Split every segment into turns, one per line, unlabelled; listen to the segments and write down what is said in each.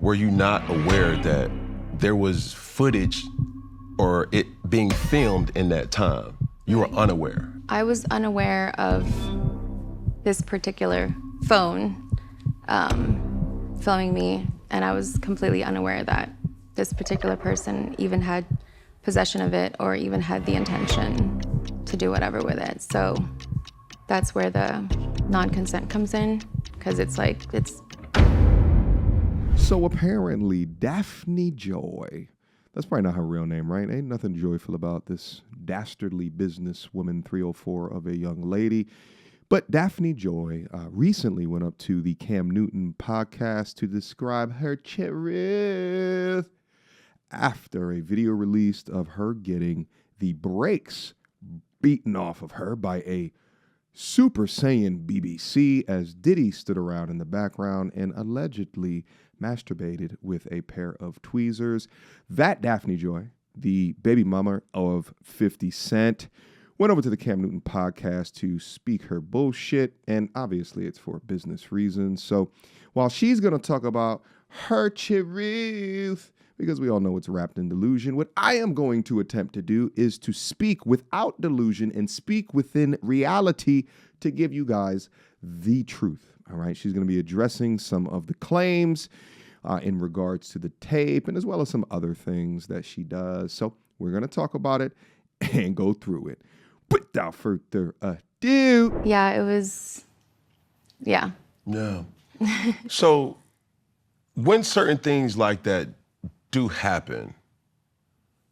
were you not aware that there was footage or it being filmed in that time? You were unaware.
I was unaware of this particular phone filming me, and I was completely unaware that this particular person even had possession of it or even had the intention to do whatever with it. So that's where the non-consent comes in, because it's like, it's...
So apparently Daphne Joy, that's probably not her real name, right? Ain't nothing joyful about this dastardly businesswoman 304 of a young lady. But Daphne Joy recently went up to the Cam Newton podcast to describe her truth after a video released of her getting the brakes beaten off of her by a Super Saiyan BBC as Diddy stood around in the background and allegedly masturbated with a pair of tweezers. That Daphne Joy, the baby mama of 50 Cent, went over to the Cam Newton podcast to speak her bullshit, and obviously it's for business reasons. So while she's going to talk about her truth, because we all know it's wrapped in delusion, what I am going to attempt to do is to speak without delusion and speak within reality to give you guys the truth. All right, she's going to be addressing some of the claims in regards to the tape and as well as some other things that she does. So we're going to talk about it and go through it. Without further ado.
Yeah, it was, yeah.
Yeah. So when certain things like that do happen,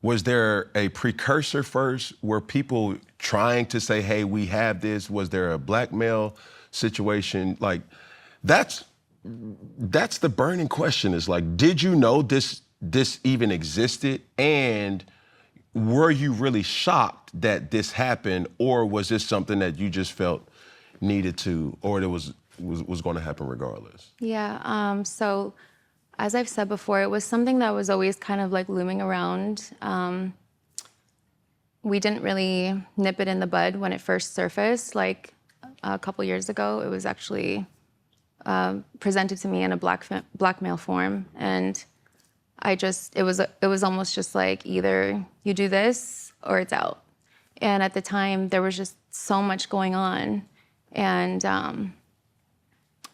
was there a precursor first? Were people trying to say, hey, we have this? Was there a blackmail situation? Like, that's the burning question, is like, did you know this even existed? And were you really shocked that this happened, or was this something that you just felt needed to, or it was going to happen regardless?
Yeah, so as I've said before, it was something that was always kind of like looming around. We didn't really nip it in the bud when it first surfaced, like a couple years ago. It was actually presented to me in a blackmail form, and it was almost just like, either you do this or it's out. And at the time, there was just so much going on, and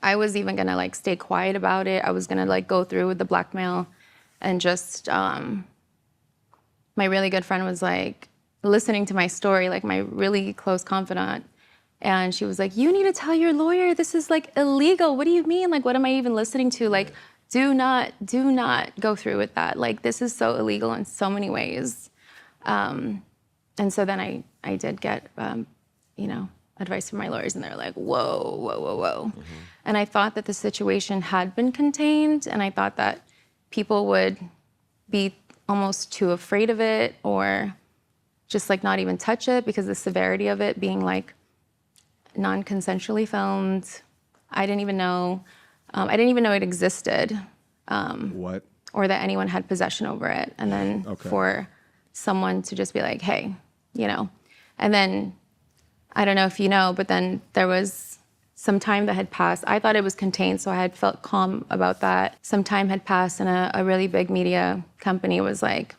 I was even gonna like stay quiet about it. I was gonna like go through with the blackmail, and just my really good friend was like listening to my story, like my really close confidant, and she was like, "You need to tell your lawyer, this is like illegal. What do you mean? Like, what am I even listening to? Like, do not go through with that. Like, this is so illegal in so many ways." And so then I did get, advice from my lawyers, and they're like, whoa. Mm-hmm. And I thought that the situation had been contained, and I thought that people would be almost too afraid of it, or just like not even touch it, because the severity of it being like non-consensually filmed. I didn't even know it existed.
What?
Or that anyone had possession over it. And then for someone to just be like, hey, and then, I don't know if you know, but then there was some time that had passed. I thought it was contained, so I had felt calm about that. Some time had passed, and a really big media company was like,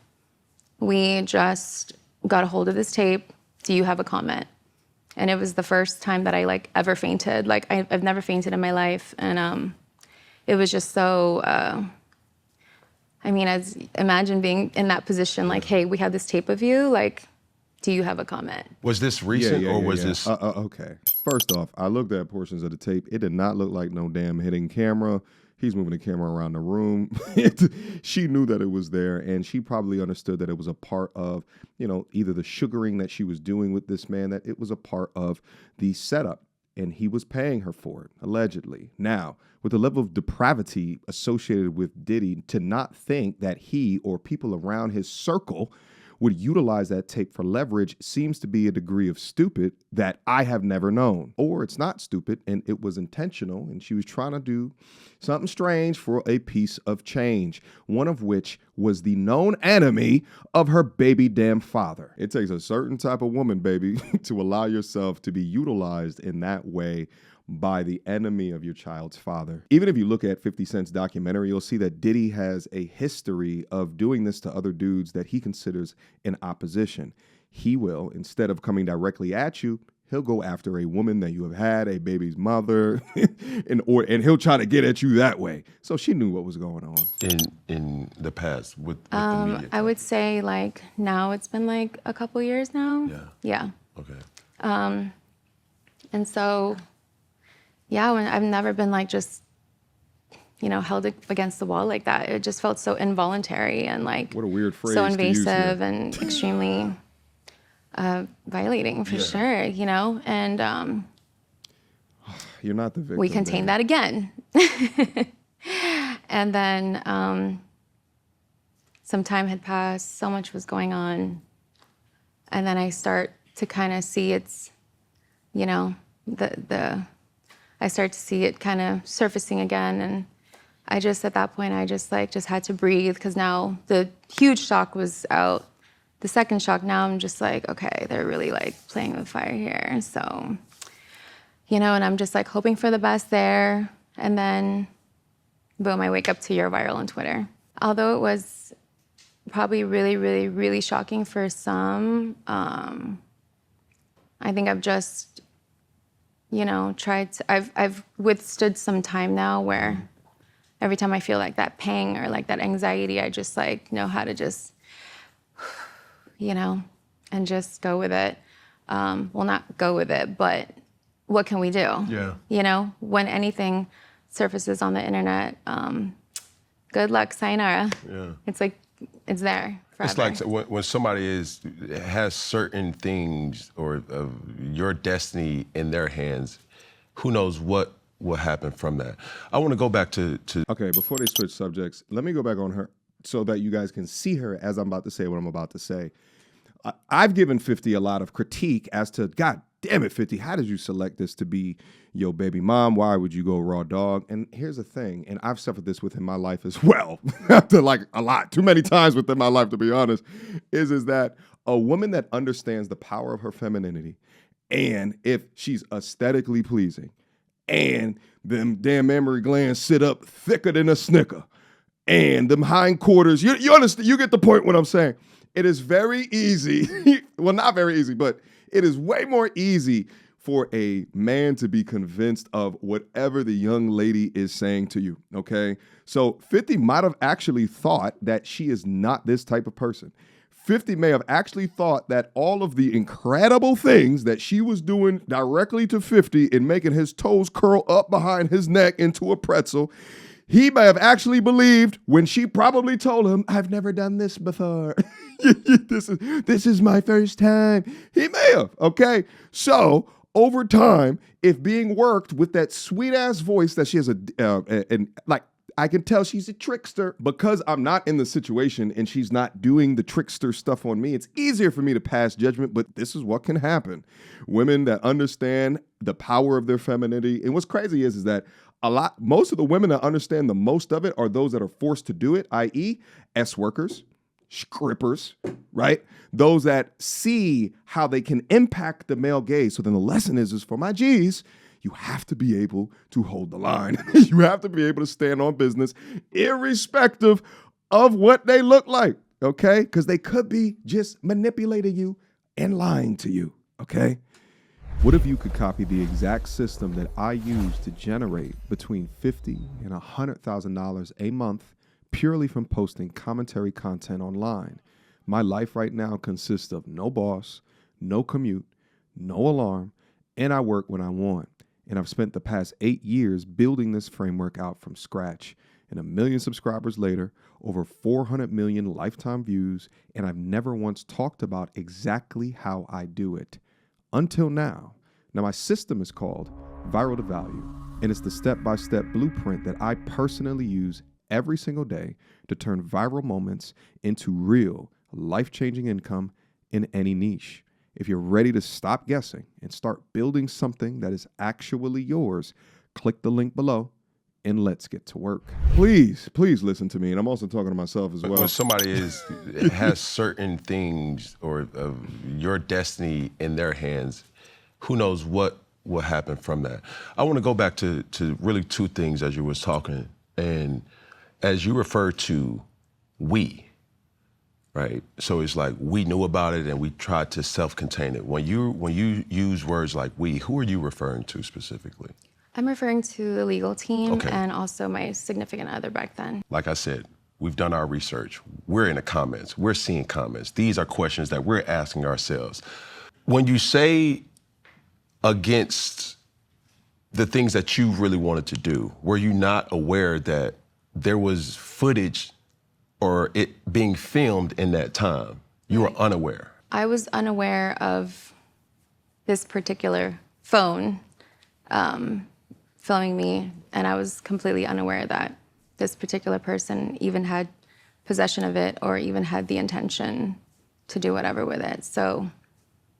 we just got a hold of this tape. Do you have a comment? And it was the first time that I like ever fainted. Like, I've never fainted in my life. And it was just so, imagine being in that position, like, hey, we have this tape of you, like, do you have a comment?
Was this recent or was this?
Okay. First off, I looked at portions of the tape. It did not look like no damn hidden camera. He's moving the camera around the room. She knew that it was there, and she probably understood that it was a part of, either the sugaring that she was doing with this man, that it was a part of the setup, and he was paying her for it, allegedly. Now, with the level of depravity associated with Diddy, to not think that he or people around his circle would utilize that tape for leverage seems to be a degree of stupid that I have never known. Or it's not stupid and it was intentional, and she was trying to do something strange for a piece of change, one of which was the known enemy of her baby damn father. It takes a certain type of woman, baby, to allow yourself to be utilized in that way by the enemy of your child's father. Even if you look at 50 Cent's documentary, you'll see that Diddy has a history of doing this to other dudes that he considers in opposition. He will, instead of coming directly at you, he'll go after a woman that you have had, a baby's mother, and he'll try to get at you that way. So she knew what was going on.
In the past with the media?
I would say like now it's been like a couple years now. Yeah.
Okay.
And so, yeah, when I've never been like just, held against the wall like that. It just felt so involuntary and like
what a weird phrase
so
to use here.
invasive and extremely violating for sure, and
you're not the victim.
we contained that again. And then some time had passed, so much was going on, and then I start to kind of see it's, I start to see it kind of surfacing again, and I just, at that point, I just had to breathe, because now the huge shock was out. The second shock, now I'm just like, okay, they're really like playing with fire here. So, and I'm just like hoping for the best there. And then, boom, I wake up to you're viral on Twitter. Although it was probably really, really, really shocking for some, I think I've just, tried to, I've withstood some time now where every time I feel like that pang or like that anxiety, I just like know how to just, and just go with it. Well, not go with it, but what can we do?
Yeah.
When anything surfaces on the internet, good luck, sayonara.
Yeah.
It's like, it's there forever.
It's like when somebody has certain things or your destiny in their hands, who knows what will happen from that. I want to go back to.
Okay, before they switch subjects, let me go back on her so that you guys can see her as I'm about to say what I'm about to say. I've given 50 a lot of critique as to, God damn it, 50, how did you select this to be your baby mom? Why would you go raw dog? And here's the thing, and I've suffered this within my life as well, after like a lot, too many times within my life, to be honest, is that a woman that understands the power of her femininity, and if she's aesthetically pleasing, and them damn mammary glands sit up thicker than a Snicker, and them hindquarters, you understand, you get the point what I'm saying. It is very easy, well, not very easy, but it is way more easy for a man to be convinced of whatever the young lady is saying to you, okay? So 50 might have actually thought that she is not this type of person. 50 may have actually thought that all of the incredible things that she was doing directly to 50 in making his toes curl up behind his neck into a pretzel, he may have actually believed when she probably told him, I've never done this before. This is my first time. He may have, okay? So over time, if being worked with that sweet ass voice that she has I can tell she's a trickster because I'm not in the situation and she's not doing the trickster stuff on me. It's easier for me to pass judgment, but this is what can happen. Women that understand the power of their femininity. And what's crazy is that most of the women that understand the most of it are those that are forced to do it, i.e. S-workers, scrippers, right? Those that see how they can impact the male gaze. So then the lesson is for my G's, you have to be able to hold the line. You have to be able to stand on business irrespective of what they look like, okay? Because they could be just manipulating you and lying to you, okay? What if you could copy the exact system that I use to generate between $50,000 and $100,000 a month purely from posting commentary content online? My life right now consists of no boss, no commute, no alarm, and I work when I want. And I've spent the past 8 years building this framework out from scratch. And 1 million subscribers later, over 400 million lifetime views, and I've never once talked about exactly how I do it. Until now. Now, my system is called Viral to Value, and it's the step-by-step blueprint that I personally use every single day to turn viral moments into real, life-changing income in any niche. If you're ready to stop guessing and start building something that is actually yours, click the link below and let's get to work. Please listen to me. And I'm also talking to myself as well.
When somebody has certain things or your destiny in their hands, who knows what what happened from that. I want to go back to really two things as you was talking, and as you referred to we, right? So it's like we knew about it and we tried to self-contain it. When you use words like we, who are you referring to specifically?
I'm referring to the legal team
Okay.
and also my significant other back then.
Like I said, we've done our research. We're in the comments. We're seeing comments. These are questions that we're asking ourselves. When you say against the things that you really wanted to do, were you not aware that there was footage or it being filmed in that time? You were unaware.
I was unaware of this particular phone filming me, and I was completely unaware that this particular person even had possession of it or even had the intention to do whatever with it. So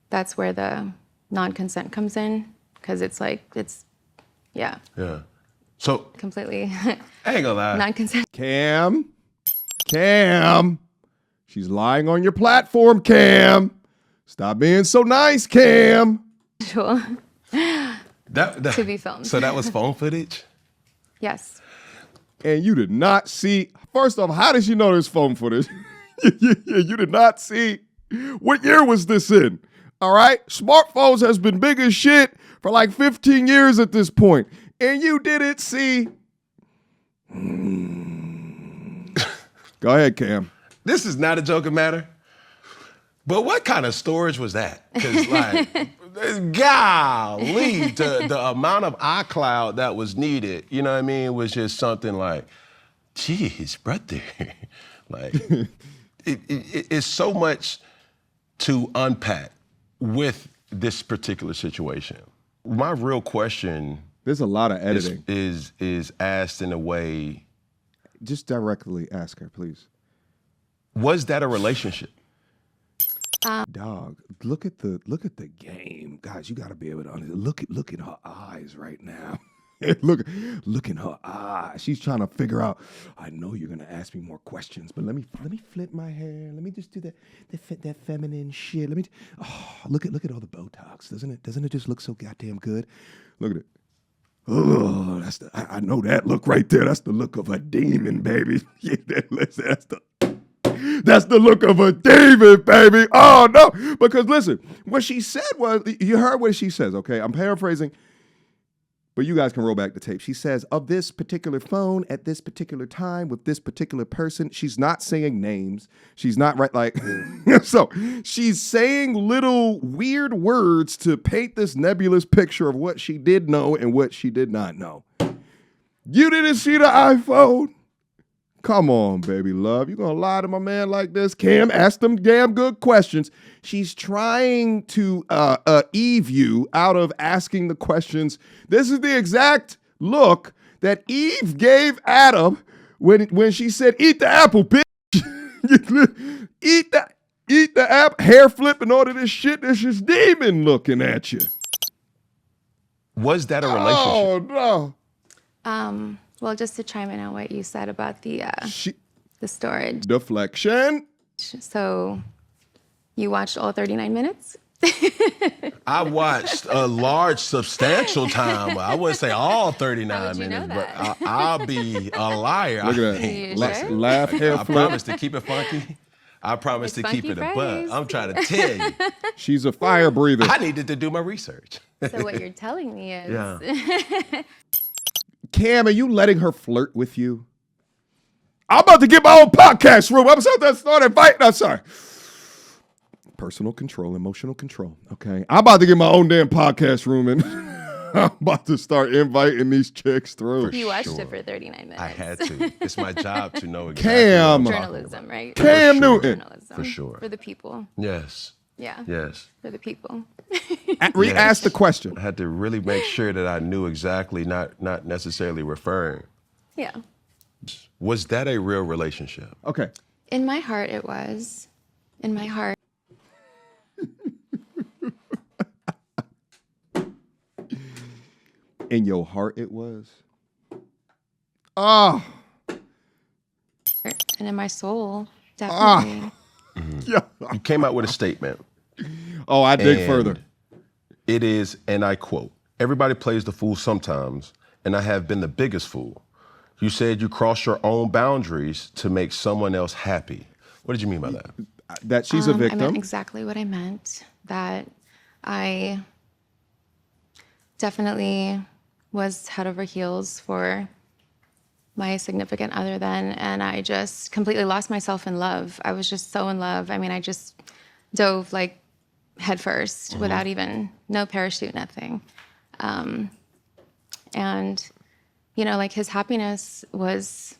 that's where the non-consent comes in, because it's
Yeah. So
completely
I ain't gonna lie.
non-consent.
Cam, she's lying on your platform, Cam. Stop being so nice, Cam.
That
To be filmed.
So that was phone footage?
Yes.
And you did not see, first off, how did she know there's phone footage? You did not see. What year was this in? All right? Smartphones has been big as shit for like 15 years at this point. And you didn't see. Go ahead, Cam.
This is not a joking matter. But what kind of storage was that? Because like, golly, the amount of iCloud that was needed, you know what I mean, was just something like, geez, brother. Like, it's so much to unpack with this particular situation. My real question
There's a lot of editing.
is asked in a way,
Just directly ask her, please.
was that a relationship?
Dog, look at the game, guys. You got to be able to look at her eyes right now. look in her eyes. She's trying to figure out. I know you're gonna ask me more questions, but let me flip my hair. Let me just do that feminine shit. Look at all the Botox. Doesn't it just look so goddamn good? Look at it. Oh, I know that look right there. That's the look of a demon, baby. Yeah, that's the look of a demon, baby. Oh, no. Because listen, what she said was, you heard what she says, okay? I'm paraphrasing, but you guys can roll back the tape. She says, of this particular phone at this particular time with this particular person, she's not saying names. She's not so she's saying little weird words to paint this nebulous picture of what she did know and what she did not know. You didn't see the iPhone? Come on, baby love. You gonna lie to my man like this? Cam, ask them damn good questions. She's trying to Eve you out of asking the questions. This is the exact look that Eve gave Adam when she said, eat the apple, bitch. eat the apple, hair flipping, all of this shit. This is demon looking at you.
Was that a relationship?
Oh, no.
Well, just to chime in on what you said about the storage.
Deflection.
So you watched all 39 minutes?
I watched a large, substantial time. I wouldn't say all 39
How would you know
minutes,
that?
but I'll be a liar.
Look at
You
that.
sure?
Laugh, hair
I
flip.
promise to keep it funky. I promise
It's
to keep
Funky
it a buck.
Fridays.
I'm trying to tell you.
She's a fire breather.
I needed to do my research.
So what you're telling me is,
Yeah.
Cam, are you letting her flirt with you? I'm about to get my own podcast room. I'm about to start inviting. I'm sorry. Personal control, emotional control. Okay. I'm about to get my own damn podcast room and I'm about to start inviting these chicks through.
you watched
Sure.
it for 39 minutes.
I had to. It's my job to know exactly
Cam.
what I'm talking
Journalism,
about.
right?
Cam
sure.
Newton.
Journalism.
For sure.
For the people.
Yes.
Yeah.
Yes.
For the people.
Re-ask the question.
I had to really make sure that I knew exactly, not necessarily referring.
Yeah.
Was that a real relationship?
Okay.
In my heart, it was. In my heart.
In your heart, it was. Ah.
And in my soul, definitely.
Yeah.
You came out with a statement.
Oh, I dig
and
further.
It is, and I quote, everybody plays the fool sometimes, and I have been the biggest fool. You said you crossed your own boundaries to make someone else happy. What did you mean by that?
That she's a
I
victim.
meant exactly what I meant, that I definitely was head over heels for my significant other then, and I just completely lost myself in love. I was just so in love. I mean, I just dove like head first without even, no parachute, nothing. And, you know, like his happiness was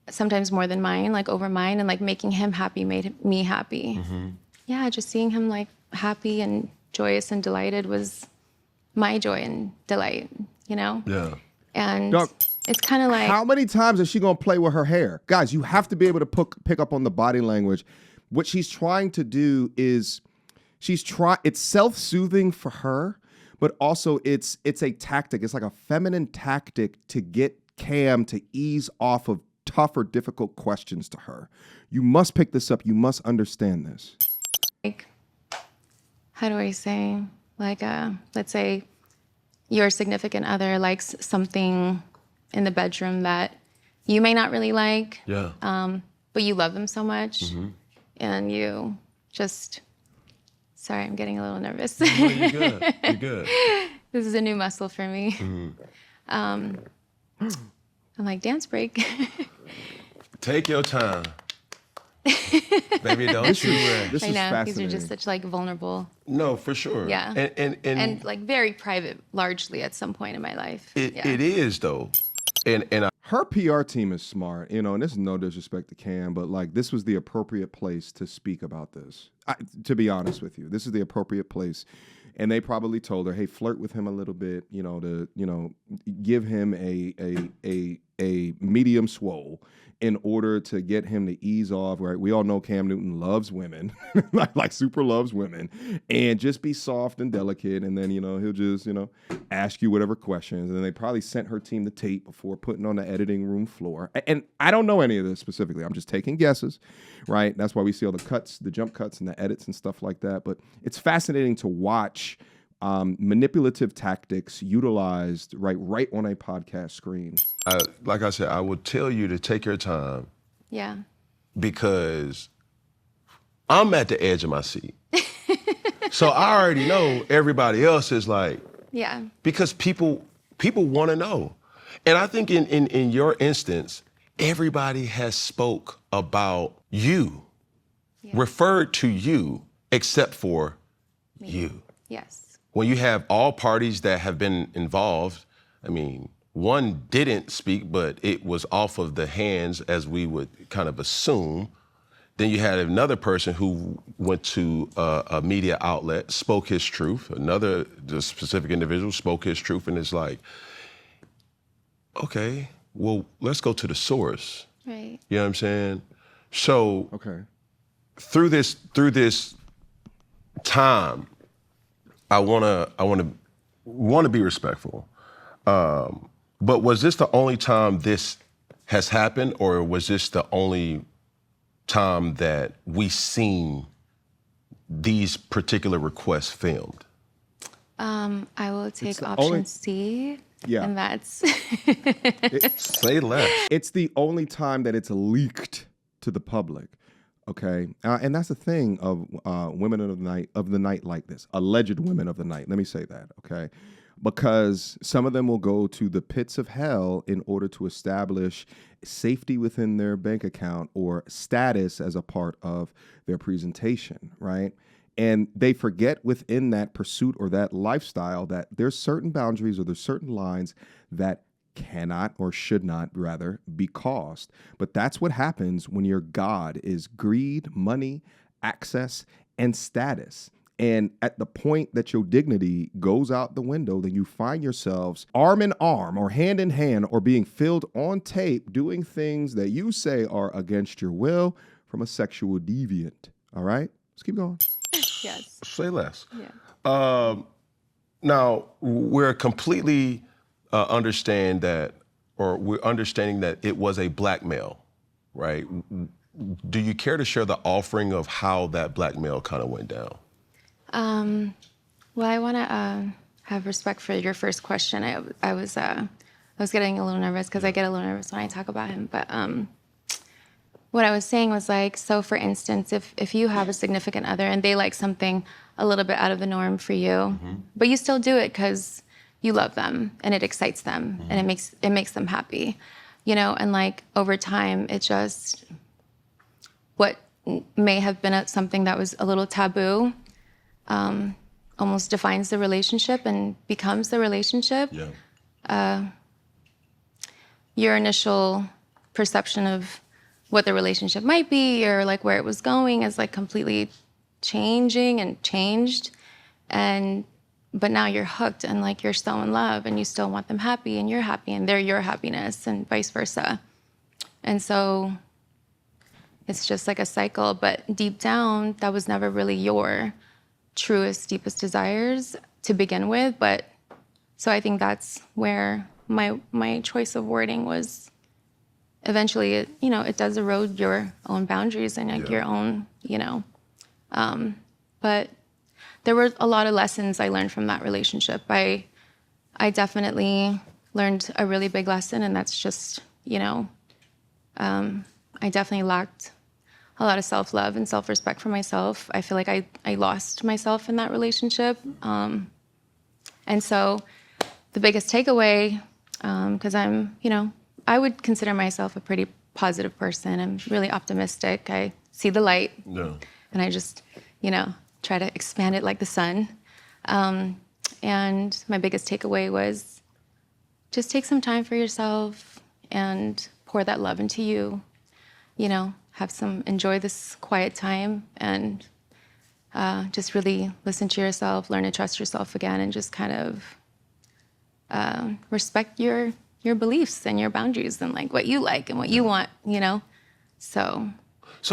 sometimes more than mine, like over mine, and like making him happy made me happy. Yeah, just seeing him like happy and joyous and delighted was my joy and delight, you know?
Yeah.
And
Doc,
it's kind of like,
how many times is she going to play with her hair? Guys, you have to be able to pick up on the body language. What she's trying to do is it's self-soothing for her, but also it's a tactic. It's like a feminine tactic to get Cam to ease off of tough or difficult questions to her. You must pick this up. You must understand this.
like, how do I say? Like, let's say your significant other likes something in the bedroom that you may not really like,
Yeah.
but you love them so much, and you just, sorry, I'm getting a little nervous.
No, you're good. You're good.
This is a new muscle for me. I'm like, dance break.
Take your time. Baby, don't you rush.
This
I
is
know, these
fascinating.
are just such like vulnerable,
No, for sure.
Yeah.
And
like very private, largely at some point in my life.
it
Yeah.
is though. And
Her PR team is smart, you know, and this is no disrespect to Cam, but like this was the appropriate place to speak about this. To be honest with you, this is the appropriate place. And they probably told her, hey, flirt with him a little bit, you know, to, you know, give him a medium swole in order to get him to ease off, right? We all know Cam Newton loves women, like super loves women, and just be soft and delicate. And then, you know, he'll just, you know, ask you whatever questions. And then they probably sent her team the tape before putting on the editing room floor. And I don't know any of this specifically. I'm just taking guesses, right? That's why we see all the cuts, the jump cuts and the edits and stuff like that. But it's fascinating to watch manipulative tactics utilized right on a podcast screen.
like I said, I would tell you to take your time
Yeah.
because I'm at the edge of my seat. So I already know everybody else is like,
Yeah.
because people want to know. And I think in your instance, everybody has spoke about you, referred to you, except for you.
Yes.
When you have all parties that have been involved, I mean, one didn't speak, but it was off of the hands, as we would kind of assume. Then you had another person who went to a media outlet, spoke his truth. The specific individual spoke his truth, and it's like, okay, well, let's go to the source.
Right.
You know what I'm saying? So
Okay.
through this time, I wanna be respectful. But was this the only time this has happened, or was this the only time that we seen these particular requests filmed?
I will take
the
option
only-
C.
Yeah.
And that's
Say less.
It's the only time that it's leaked to the public. Okay, and that's the thing of women of the night like this, alleged women of the night. Let me say that, okay, because some of them will go to the pits of hell in order to establish safety within their bank account or status as a part of their presentation, right? And they forget within that pursuit or that lifestyle that there's certain boundaries or there's certain lines that cannot or should not rather be crossed. But that's what happens when your God is greed, money, access, and status. And at the point that your dignity goes out the window, then you find yourselves arm in arm or hand in hand or being filmed on tape doing things that you say are against your will from a sexual deviant. All right? Let's keep going.
yes.
Say less.
Yeah.
Now, we're completely understanding that it was a blackmail, right? Do you care to share the offering of how that blackmail kind of went down?
Well, I want to have respect for your first question. I was getting a little nervous because I get a little nervous when I talk about him. But what I was saying was like, so for instance, if you have a significant other and they like something a little bit out of the norm for you, but you still do it because you love them and it excites them and it makes them happy, you know, and like over time, it just, what may have been something that was a little taboo, almost defines the relationship and becomes the relationship.
Yeah.
Your initial perception of what the relationship might be or like where it was going is like completely changing and changed. But now you're hooked and like you're still in love and you still want them happy and you're happy and they're your happiness and vice versa. And so it's just like a cycle, but deep down, that was never really your truest, deepest desires to begin with. But so I think that's where my choice of wording was eventually, it does erode your own boundaries and like your own, but there were a lot of lessons I learned from that relationship. I definitely learned a really big lesson, and that's just, I definitely lacked a lot of self-love and self-respect for myself. I feel like I lost myself in that relationship. And so the biggest takeaway, because I would consider myself a pretty positive person. I'm really optimistic. I see the light.
No.
And I just, try to expand it like the sun. And my biggest takeaway was just take some time for yourself and pour that love into you, enjoy this quiet time and just really listen to yourself, learn to trust yourself again, and just kind of respect your beliefs and your boundaries and like what you like and what you want,
So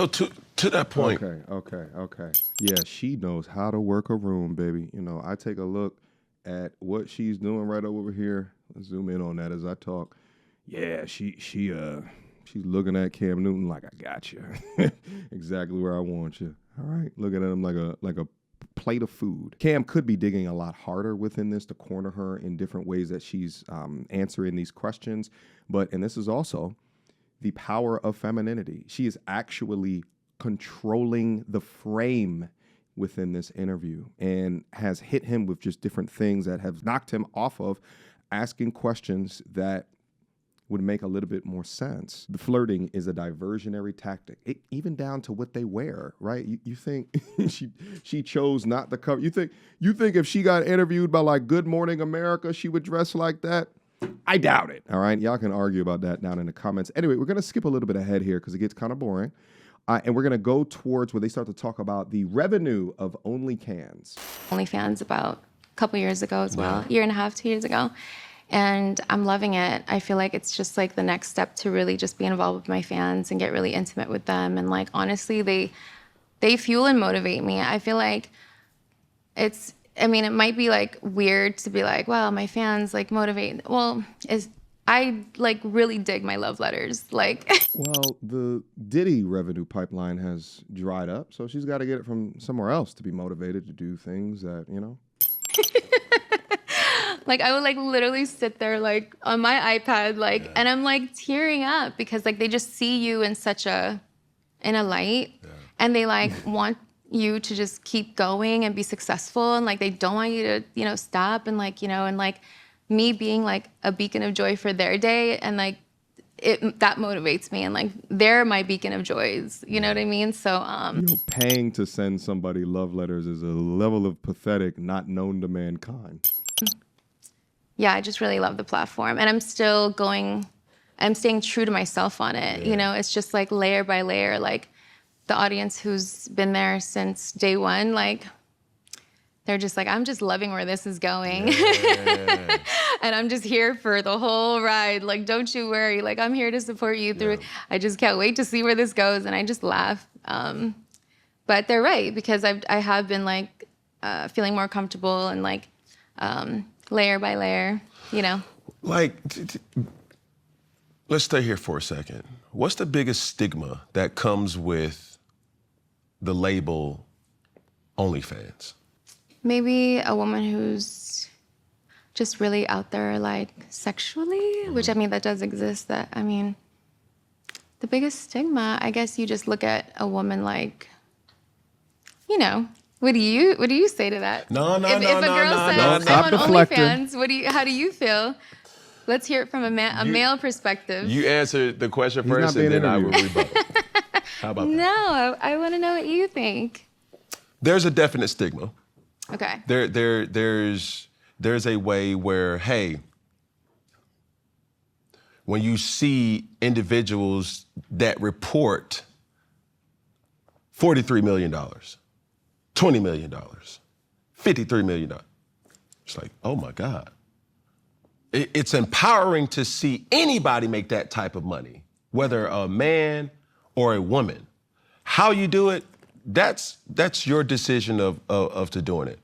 to that point.
Okay. Yeah, she knows how to work a room, baby. I take a look at what she's doing right over here. Let's zoom in on that as I talk. Yeah, she's looking at Cam Newton like, I got you. Exactly where I want you. All right, looking at him like a plate of food. Cam could be digging a lot harder within this to corner her in different ways that she's answering these questions. And this is also the power of femininity. She is actually controlling the frame within this interview and has hit him with just different things that have knocked him off of asking questions that would make a little bit more sense. The flirting is a diversionary tactic, even down to what they wear, right? You think she chose not to cover. You think if she got interviewed by like Good Morning America, she would dress like that? I doubt it. All right, y'all can argue about that down in the comments. Anyway, we're gonna skip a little bit ahead here because it gets kind of boring. And we're going to go towards where they start to talk about the revenue of OnlyFans
about a couple years ago as well, year and a half, 2 years ago. And I'm loving it. I feel like it's just like the next step to really just be involved with my fans and get really intimate with them. And like, honestly, they fuel and motivate me. I feel like it might be like weird to be like, wow, my fans like motivate. Well, I like really dig my love letters. Like,
well, the Diddy revenue pipeline has dried up, so she's got to get it from somewhere else to be motivated to do things that,
Like I would like literally sit there like on my iPad, like, and I'm like tearing up because like they just see you in in a light, and they like want you to just keep going and be successful, and like they don't want you to, stop, and like, and like me being like a beacon of joy for their day, and like that motivates me, and like they're my beacon of joys, you know what I mean? So
paying to send somebody love letters is a level of pathetic not known to mankind.
Yeah, I just really love the platform, and I'm staying true to myself on it. It's just like layer by layer, like the audience who's been there since day one, like they're just like, I'm just loving where this is going. Yeah. And I'm just here for the whole ride. Like, don't you worry. Like, I'm here to support you through. I just can't wait to see where this goes. And I just laugh. But they're right, because I have been like feeling more comfortable and like layer by layer,
Like, let's stay here for a second. What's the biggest stigma that comes with the label OnlyFans?
Maybe a woman who's just really out there, like sexually, which I mean, that does exist. The biggest stigma, I guess you just look at a woman like, what do you say to that?
No,
If a girl says,
no.
I'm
Stop
on
deflecting.
OnlyFans, how do you feel? Let's hear it from a male perspective.
You answer the question
He's
first,
not
and
being
then I will
interviewed.
rebuttal. How about that?
No, I want to know what you think.
There's a definite stigma.
Okay.
There's a way where, hey, when you see individuals that report $43 million, $20 million, $53 million, it's like, oh my God. It's empowering to see anybody make that type of money, whether a man or a woman. How you do it, that's your decision of to doing it.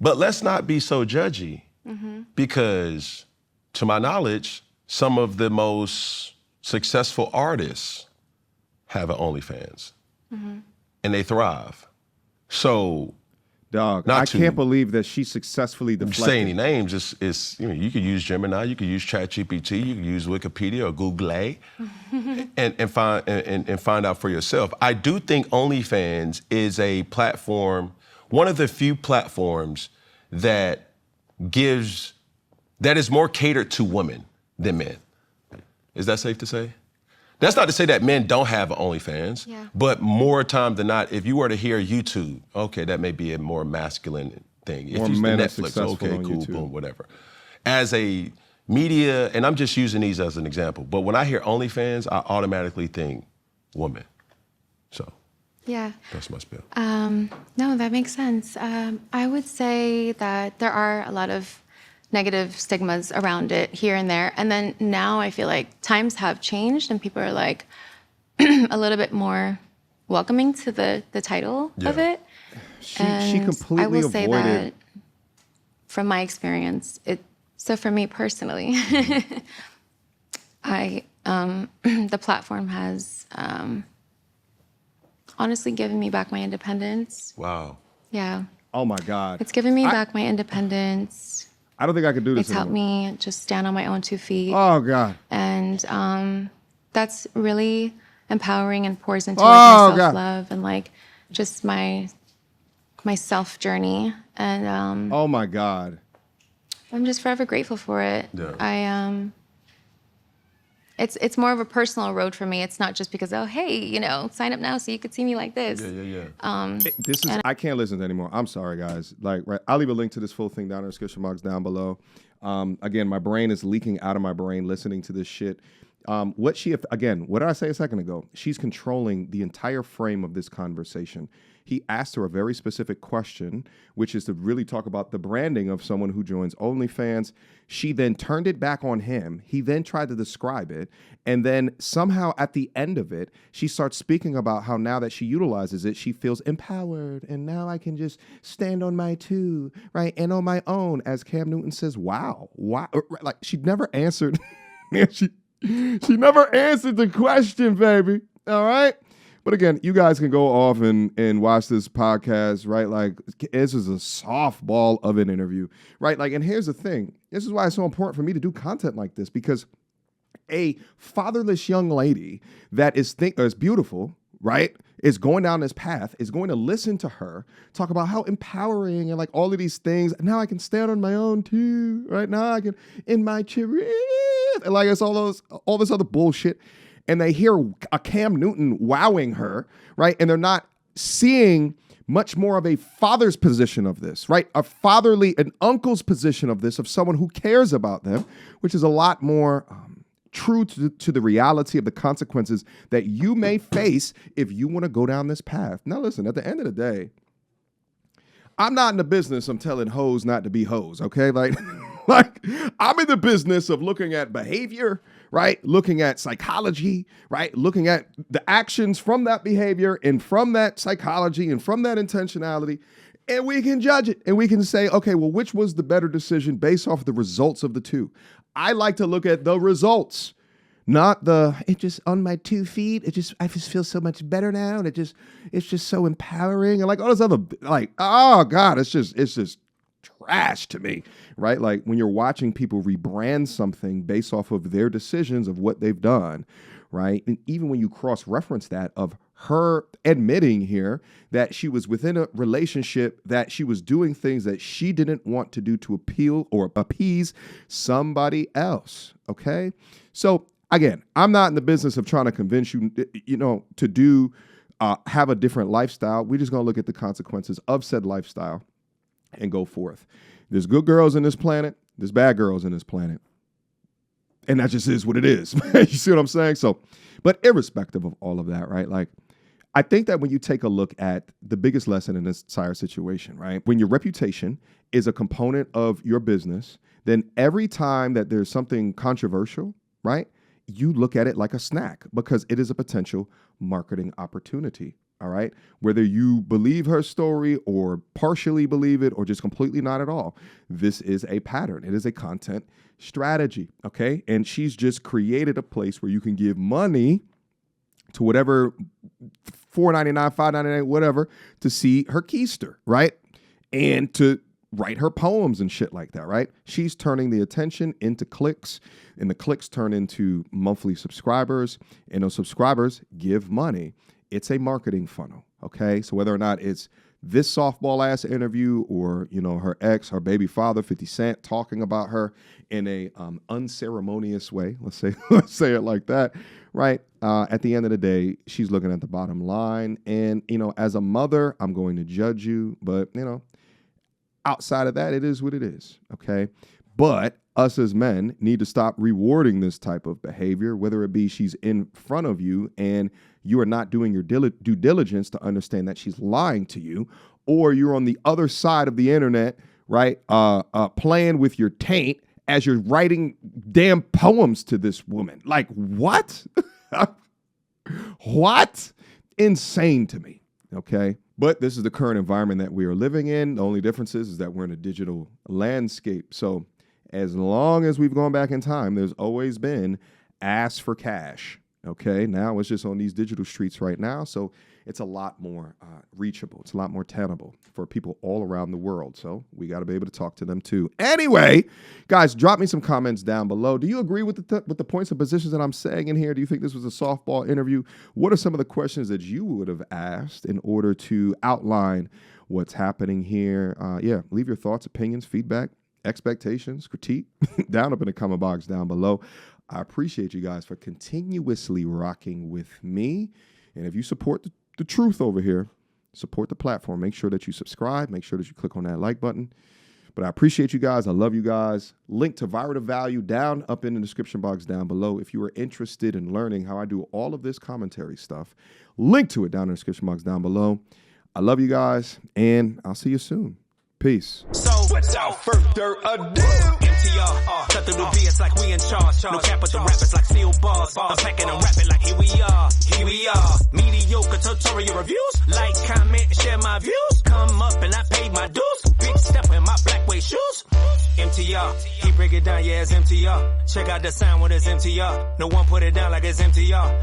But let's not be so judgy, because to my knowledge, some of the most successful artists have an OnlyFans, and they thrive. So,
Dog,
Not
I
to-
can't believe that she successfully deflected.
say any names, you could use Gemini, you could use ChatGPT, you could use Wikipedia or Google and find out for yourself. I do think OnlyFans is a platform, one of the few platforms that is more catered to women than men. Is that safe to say? That's not to say that men don't have OnlyFans, but more time than not, if you were to hear YouTube, okay, that may be a more masculine thing. If
More
you
men are
Netflix,
successful
okay,
on
cool,
YouTube.
boom, whatever. As a media, and I'm just using these as an example, but when I hear OnlyFans, I automatically think woman. So
Yeah.
that's my spiel.
No, that makes sense. I would say that there are a lot of negative stigmas around it here and there. And then now I feel like times have changed and people are like a little bit more welcoming to the title of
Yeah.
it.
She
And
completely
I will say
avoided.
that from my experience, so for me personally, the platform has honestly given me back my independence.
Wow.
Yeah.
Oh my God.
It's given me back my independence.
I don't think I could do this
It's helped
anymore.
me just stand on my own 2 feet.
Oh God.
And that's really empowering and pours into
Oh,
like, my
God.
self-love and like just my self journey. And
Oh my God.
I'm just forever grateful for it.
Yeah.
It's more of a personal road for me. It's not just because, oh, hey, sign up now so you could see me like this.
Yeah.
This is I can't listen to anymore. I'm sorry, guys. I'll leave a link to this full thing down in the description box down below. Again, my brain is leaking out of my brain listening to this shit. What did I say a second ago? She's controlling the entire frame of this conversation. He asked her a very specific question, which is to really talk about the branding of someone who joins OnlyFans. She then turned it back on him. He then tried to describe it. And then somehow at the end of it, she starts speaking about how now that she utilizes it, she feels empowered. And now I can just stand on my two, right? And on my own, as Cam Newton says, wow. Like she never answered. She never answered the question, baby. All right? But again, you guys can go off and watch this podcast, right? Like, this is a softball of an interview, right? Like, and here's the thing. This is why it's so important for me to do content like this, because a fatherless young lady that is beautiful, right, is going down this path, is going to listen to her talk about how empowering and like all of these things. Now I can stand on my own too, right? Now I can in my chariot, and like it's all this other bullshit. And they hear a Cam Newton wowing her, right? And they're not seeing much more of a father's position of this, right? An uncle's position of this, of someone who cares about them, which is a lot more true to the reality of the consequences that you may face if you want to go down this path. Now, listen, at the end of the day, I'm not in the business of telling hoes not to be hoes, okay? Like I'm in the business of looking at behavior, right? Looking at psychology, right? Looking at the actions from that behavior and from that psychology and from that intentionality. And we can judge it and we can say, okay, well, which was the better decision based off of the results of the two? I like to look at the results, not it just on my 2 feet. I just feel so much better now. And it's just so empowering. And like all this other, like, oh God, it's just trash to me, right? Like when you're watching people rebrand something based off of their decisions of what they've done, right? And even when you cross-reference that of her admitting here that she was within a relationship, that she was doing things that she didn't want to do to appeal or appease somebody else, okay? So again, I'm not in the business of trying to convince you, to do, have a different lifestyle. We're just going to look at the consequences of said lifestyle and go forth. There's good girls in this planet. There's bad girls in this planet. And that just is what it is. You see what I'm saying? So, but irrespective of all of that, right? Like, I think that when you take a look at the biggest lesson in this entire situation, right? When your reputation is a component of your business, then every time that there's something controversial, right? You look at it like a snack because it is a potential marketing opportunity. All right. Whether you believe her story or partially believe it or just completely not at all, this is a pattern. It is a content strategy. OK. And she's just created a place where you can give money to whatever $4.99, $5.99, whatever, to see her keister. Right. And to write her poems and shit like that. Right. She's turning the attention into clicks, and the clicks turn into monthly subscribers, and those subscribers give money. It's a marketing funnel, okay? So whether or not it's this softball-ass interview or, her ex, her baby father, 50 Cent, talking about her in a unceremonious way, let's say it like that, right? At the end of the day, she's looking at the bottom line. And, as a mother, I'm going to judge you. But, outside of that, it is what it is, okay? But us as men need to stop rewarding this type of behavior, whether it be she's in front of you and you are not doing your due diligence to understand that she's lying to you, or you're on the other side of the internet, right, playing with your taint as you're writing damn poems to this woman. Like, what? What? Insane to me, okay? But this is the current environment that we are living in. The only difference is that we're in a digital landscape. So as long as we've gone back in time, there's always been ask for cash. Okay, now it's just on these digital streets right now. So it's a lot more reachable. It's a lot more tenable for people all around the world. So we got to be able to talk to them too. Anyway, guys, drop me some comments down below. Do you agree with the points and positions that I'm saying in here? Do you think this was a softball interview? What are some of the questions that you would have asked in order to outline what's happening here? Leave your thoughts, opinions, feedback, expectations, critique down up in the comment box down below. I appreciate you guys for continuously rocking with me. And if you support the truth over here, support the platform, make sure that you subscribe, make sure that you click on that like button. But I appreciate you guys. I love you guys. Link to Viral to Value down up in the description box down below. If you are interested in learning how I do all of this commentary stuff, link to it down in the description box down below. I love you guys, and I'll see you soon. Peace.
So, without further ado, MTR, cut through the BS like we in charge. No cap with the rappers like steel bars. I'm packing and rapping like here we are. Mediocre tutorial reviews. Like, comment, share my views. Come up and I paid my dues. Big step in my black way shoes. MTR, he break it down, yeah, it's MTR. Check out the sound when it's MTR. No one put it down like it's MTR.